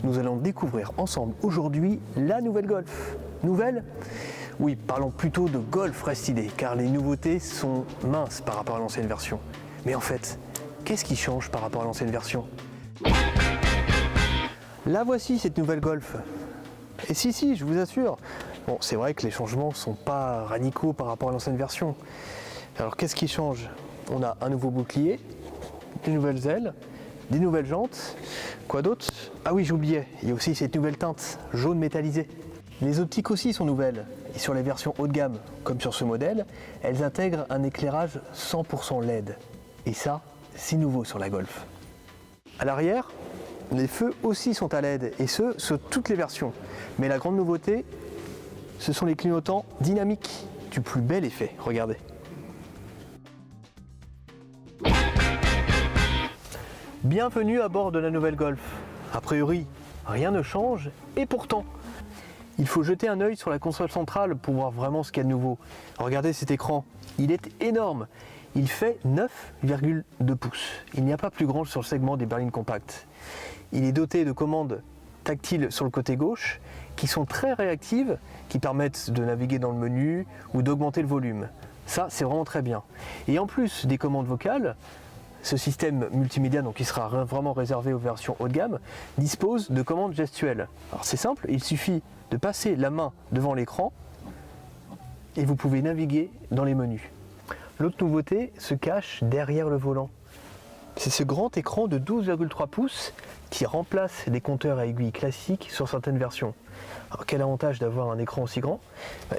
nous allons découvrir ensemble aujourd'hui la nouvelle Golf. Nouvelle? Oui, parlons plutôt de Golf Restylé, car les nouveautés sont minces par rapport à l'ancienne version. Mais en fait, qu'est-ce qui change par rapport à l'ancienne version? La voici cette nouvelle Golf. Et si, je vous assure. Bon, c'est vrai que les changements ne sont pas radicaux par rapport à l'ancienne version. Alors qu'est-ce qui change? On a un nouveau bouclier, des nouvelles ailes, des nouvelles jantes. Quoi d'autre? Ah oui, j'oubliais, il y a aussi cette nouvelle teinte jaune métallisée. Les optiques aussi sont nouvelles. Et sur les versions haut de gamme, comme sur ce modèle, elles intègrent un éclairage 100% LED. Et ça, c'est nouveau sur la Golf. À l'arrière, les feux aussi sont à LED, et ce, sur toutes les versions. Mais la grande nouveauté, ce sont les clignotants dynamiques du plus bel effet. Regardez. Bienvenue à bord de la nouvelle Golf. A priori, rien ne change, et pourtant, il faut jeter un œil sur la console centrale pour voir vraiment ce qu'il y a de nouveau. Regardez cet écran, il est énorme. Il fait 9,2 pouces. Il n'y a pas plus grand sur le segment des berlines compactes. Il est doté de commandes tactiles sur le côté gauche qui sont très réactives, qui permettent de naviguer dans le menu ou d'augmenter le volume. Ça, c'est vraiment très bien. Et en plus des commandes vocales, ce système multimédia, donc qui sera vraiment réservé aux versions haut de gamme, dispose de commandes gestuelles. Alors c'est simple, il suffit de passer la main devant l'écran et vous pouvez naviguer dans les menus. L'autre nouveauté se cache derrière le volant. C'est ce grand écran de 12,3 pouces qui remplace les compteurs à aiguilles classiques sur certaines versions. Alors quel avantage d'avoir un écran aussi grand?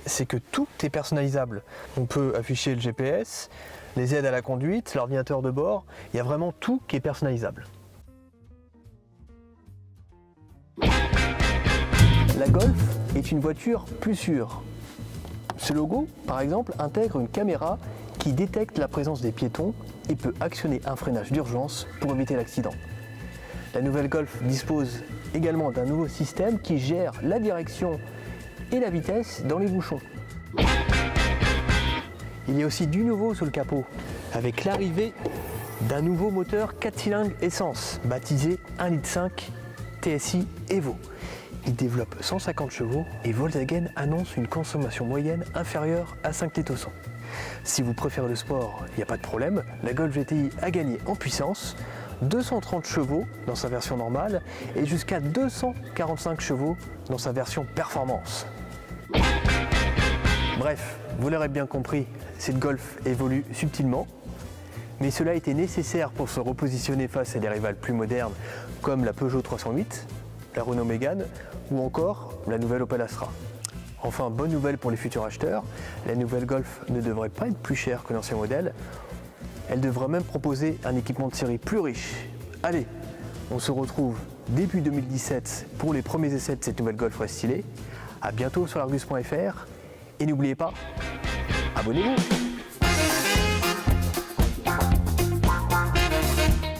C'est que tout est personnalisable. On peut afficher le GPS, les aides à la conduite, l'ordinateur de bord, il y a vraiment tout qui est personnalisable. La Golf est une voiture plus sûre. Ce logo, par exemple, intègre une caméra qui détecte la présence des piétons et peut actionner un freinage d'urgence pour éviter l'accident. La nouvelle Golf dispose également d'un nouveau système qui gère la direction et la vitesse dans les bouchons. Il y a aussi du nouveau sous le capot, avec l'arrivée d'un nouveau moteur 4 cylindres essence, baptisé 1,5 L TSI Evo. Il développe 150 chevaux et Volkswagen annonce une consommation moyenne inférieure à 5 litres au 100. Si vous préférez le sport, il n'y a pas de problème, la Golf GTI a gagné en puissance, 230 chevaux dans sa version normale et jusqu'à 245 chevaux dans sa version performance. Bref, vous l'aurez bien compris, cette Golf évolue subtilement, mais cela a été nécessaire pour se repositionner face à des rivales plus modernes comme la Peugeot 308, la Renault Mégane ou encore la nouvelle Opel Astra. Enfin, bonne nouvelle pour les futurs acheteurs, la nouvelle Golf ne devrait pas être plus chère que l'ancien modèle. Elle devrait même proposer un équipement de série plus riche. Allez, on se retrouve début 2017 pour les premiers essais de cette nouvelle Golf Restylé. A bientôt sur l'Argus.fr et n'oubliez pas, abonnez-vous!